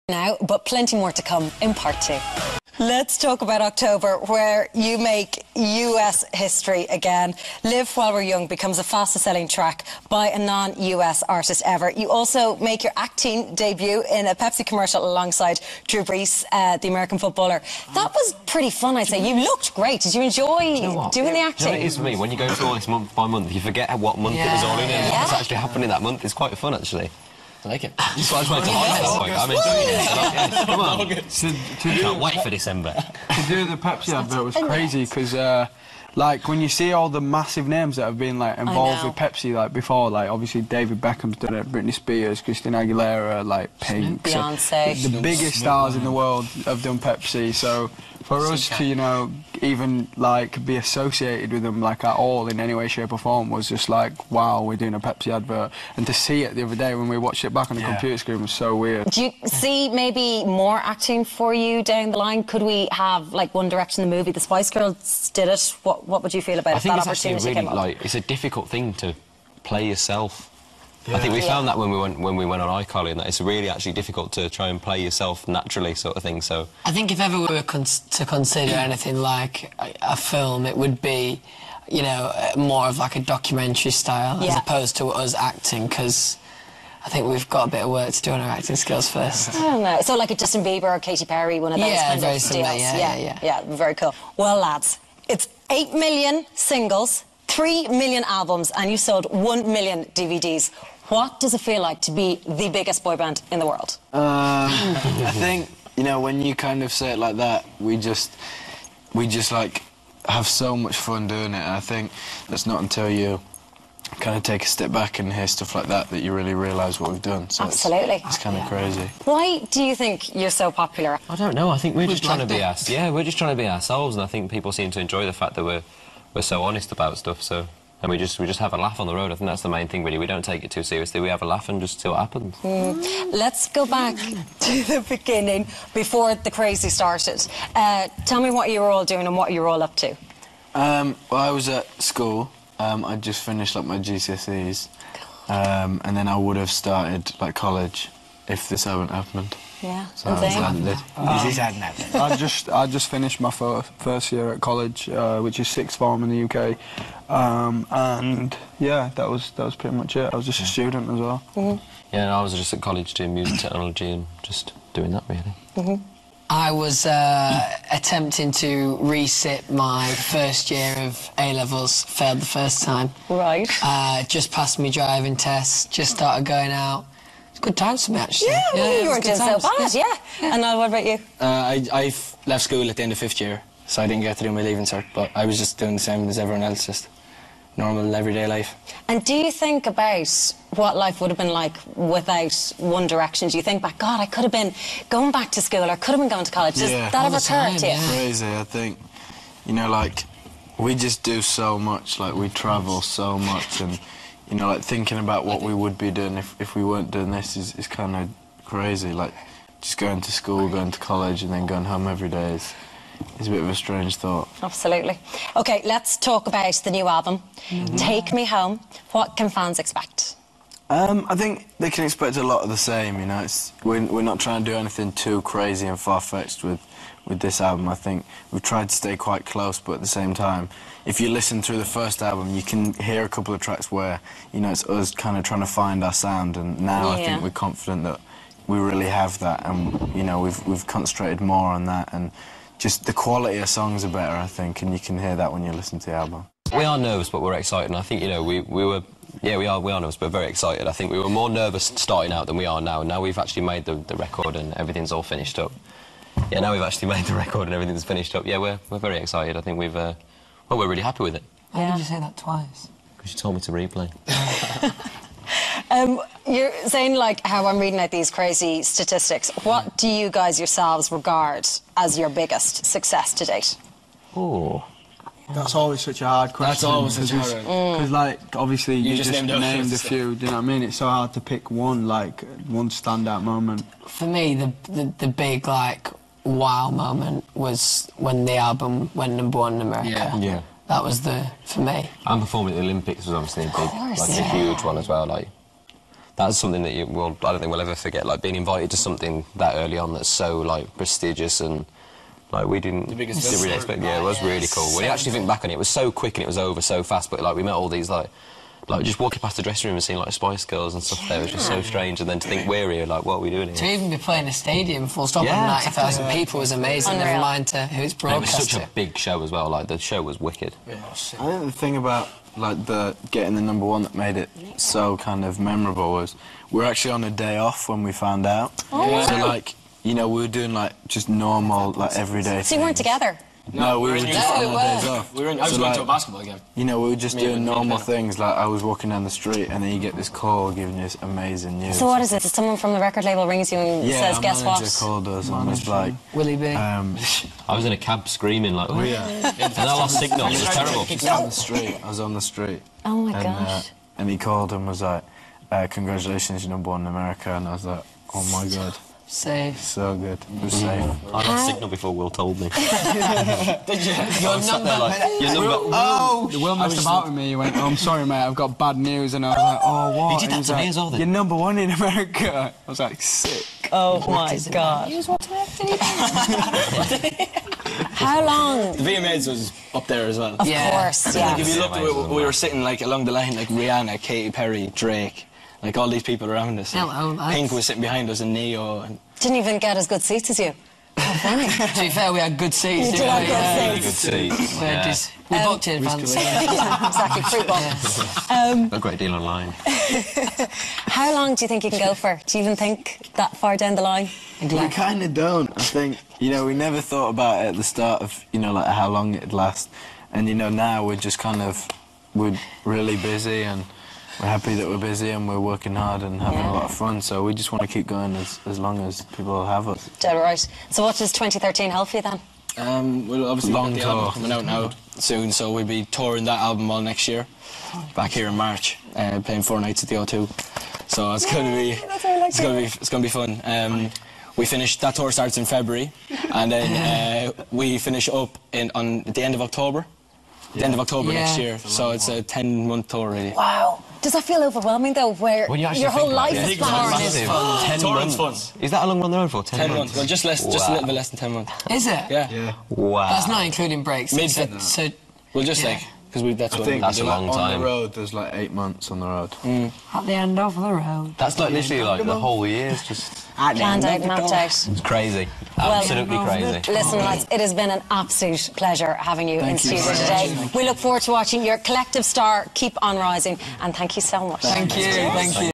now, but plenty more to come in part 2. Let's talk about October, where you make US history again. Live While We're Young becomes the fastest selling track by a non-US artist ever. You also make your acting debut in a Pepsi commercial alongside Drew Brees, the American footballer. That was pretty fun, I'd say. You looked great. Did you enjoy doing the acting? You know, it is for me. When you go through all this month by month, you forget what month it was all in and what's actually happening that month. It's quite fun, actually. I like it. I just wanted to highlight this point. I'm enjoying it. Come on. Can't wait for December. To do the Pepsi advert was crazy because, like, when you see all the massive names that have been like involved with Pepsi, like before, like obviously David Beckham's done it, Britney Spears, Christina Aguilera, like Pink, Beyonce, so the biggest stars in the world have done Pepsi. So for us to, you know, even like be associated with them like at all in any way, shape or form was just like, wow, we're doing a Pepsi advert. And to see it the other day when we watched it back on the computer screen was so weird. Do you see maybe more acting for you down the line? Could we have like One Direction the movie? The Spice Girls did it. What would you feel about if that opportunity came up? Like, it's a difficult thing to play yourself. I think we found that when we went on iCarly, and that it's really actually difficult to try and play yourself naturally, sort of thing. So I think if ever we were to consider anything like a film, it would be, you know, more of like a documentary style as opposed to us acting, because I think we've got a bit of work to do on our acting skills first. I don't know. So like a Justin Bieber or Katy Perry, one of those kind very of similar, deals. Yeah, very cool. Well, lads, it's 8 million singles, 3 million albums, and you sold 1 million DVDs. What does it feel like to be the biggest boy band in the world? I think, you know, when you kind of say it like that, we just like have so much fun doing it. And I think that's not until you kind of take a step back and hear stuff like that that you really realise what we've done. So Absolutely. It's kind of crazy. Why do you think you're so popular? I don't know. I think we're just trying to be us. Yeah, we're just trying to be ourselves, and I think people seem to enjoy the fact that we're so honest about stuff. So. And we just have a laugh on the road. I think that's the main thing, really. We don't take it too seriously. We have a laugh and just see what happens. Let's go back to the beginning, before the crazy started. Tell me what you were all doing and what you were all up to. Well, I was at school. I just finished like my GCSEs, and then I would have started like college if this hadn't happened. Yeah. So I just finished my first year at college, which is sixth form in the UK, and yeah, that was pretty much it. I was just a student as well. Yeah, and I was just at college doing music technology and just doing that really. I was attempting to resit my first year of A-levels, failed the first time. Right. Just passed my driving test, just started going out. Good times for me, actually. Yeah, you weren't doing so bad, And now, what about you? I left school at the end of 5th year, so I didn't get to do my leaving cert, but I was just doing the same as everyone else, just normal, everyday life. And do you think about what life would have been like without One Direction? Do you think back, God, I could have been going back to school, or could have been going to college? Does that ever occur to you? Crazy, I think. You know, like, we just do so much, like, we travel so much, and you know, like, thinking about what we would be doing if we weren't doing this is kind of crazy. Like, just going to school, going to college, and then going home every day is a bit of a strange thought. Absolutely. OK, let's talk about the new album, Take Me Home. What can fans expect? I think they can expect a lot of the same, you know. We're not trying to do anything too crazy and far-fetched with this album. I think we've tried to stay quite close, but at the same time, if you listen through the first album, you can hear a couple of tracks where, you know, it's us kind of trying to find our sound, and now I think we're confident that we really have that, and, you know, we've concentrated more on that, and just the quality of songs are better, I think, and you can hear that when you listen to the album. We are nervous, but we're excited, and I think, you know, we are nervous, but very excited. I think we were more nervous starting out than we are now, and now we've actually made the record and everything's all finished up. Yeah, now we've actually made the record and everything's finished up. Yeah, we're very excited. I think we're really happy with it. Why did you say that twice? Because you told me to replay. You're saying, like, how I'm reading out these crazy statistics. What do you guys yourselves regard as your biggest success to date? Oh. That's always such a hard question. That's always such a hard one. Because, like, obviously you just named a first. few, do you know what I mean? It's so hard to pick one, like, one standout moment. For me, the big, like, wow moment was when the album went #1 in America. Yeah. That was for me. And performing at the Olympics was obviously a huge one as well. Like, that's something that I don't think we'll ever forget. Like being invited to something that early on that's so like prestigious and like we didn't really expect. Yeah, it was really cool. When you actually think back on it, it was so quick and it was over so fast. But like we met all these like just walking past the dressing room and seeing like Spice Girls and stuff there was just so strange. And then to think we're here, like what are we doing here? To even be playing a stadium full stop with 90,000 people was amazing. Unreal. Never mind to who it's And it was broadcast such a big show as well. Like the show was wicked. I think the thing about like getting the #1 that made it so kind of memorable was we were actually on a day off when we found out. Oh, so like we were doing like just normal like everyday. So you weren't together? No, we were just on our days off. I was going to a basketball game. We were just doing normal things. Like I was walking down the street and then you get this call giving you this amazing news. So what is it? Is someone from the record label rings you and says, "Guess what?" Yeah, our manager called us and was like, Willie B. I was in a cab screaming like, oh yeah. And I lost signal. It was terrible. I was on the street. Oh my gosh. And he called and was like, congratulations, you're #1 in America. And I was like, oh my God. Safe. So good. It was safe. I lost signal before Will told me. Did you? Your number. Your number. Will messed about with me. He went, oh, I'm sorry, mate, I've got bad news. And I was like, oh, what? He did that to me as well, then. You're #1 in America. I was like, sick. Oh my God. How long? The VMAs was up there as well. Of course, yeah. Like if you looked, we were sitting like along the line, like Rihanna, Katy Perry, Drake, like all these people around us. Hello, lads. Pink was sitting behind us and Neo. And Didn't even get as good seats as you. To be fair, we had good seats. You did didn't have we? good Yeah. seats. Good seats. We booked in advance. Yeah, exactly, free book. A great deal online. How long do you think you can go for? Do you even think that far down the line? We kind of don't. I think, we never thought about it at the start of, like how long it'd last. And, now we're just we're really busy and we're happy that we're busy and we're working hard and having a lot of fun. So we just want to keep going as long as people have us. Dead right. So what does 2013 hold for you then? We'll obviously Long got the album tour. coming out now soon, so we'll be touring that album all next year. Back here in March, playing 4 nights at the O2. So it's going to be, it's going to be fun. That tour starts in February, and then we finish up on the end of October. The end of October next year. So it's a 10-month tour, really. Wow. Does that feel overwhelming though, where When you actually your whole think about life it, is planned? Touring is fun. 10 Touring's months. fun. Is that how long we're on the road for? 10 months. Well, just a little bit less than 10 months. Is it? Yeah. Wow. That's not including breaks. Mid- So Well, just Yeah. because that's I what think That's a long on time. the road, there's like 8 months on the road. at the end of the road. That's like literally like the whole year's just... Planned out, mapped out. It's crazy. Absolutely crazy. Listen, lads, it has been an absolute pleasure having you in studio today. We look forward to watching your collective star keep on rising, and thank you so much. Thank you. Thank you.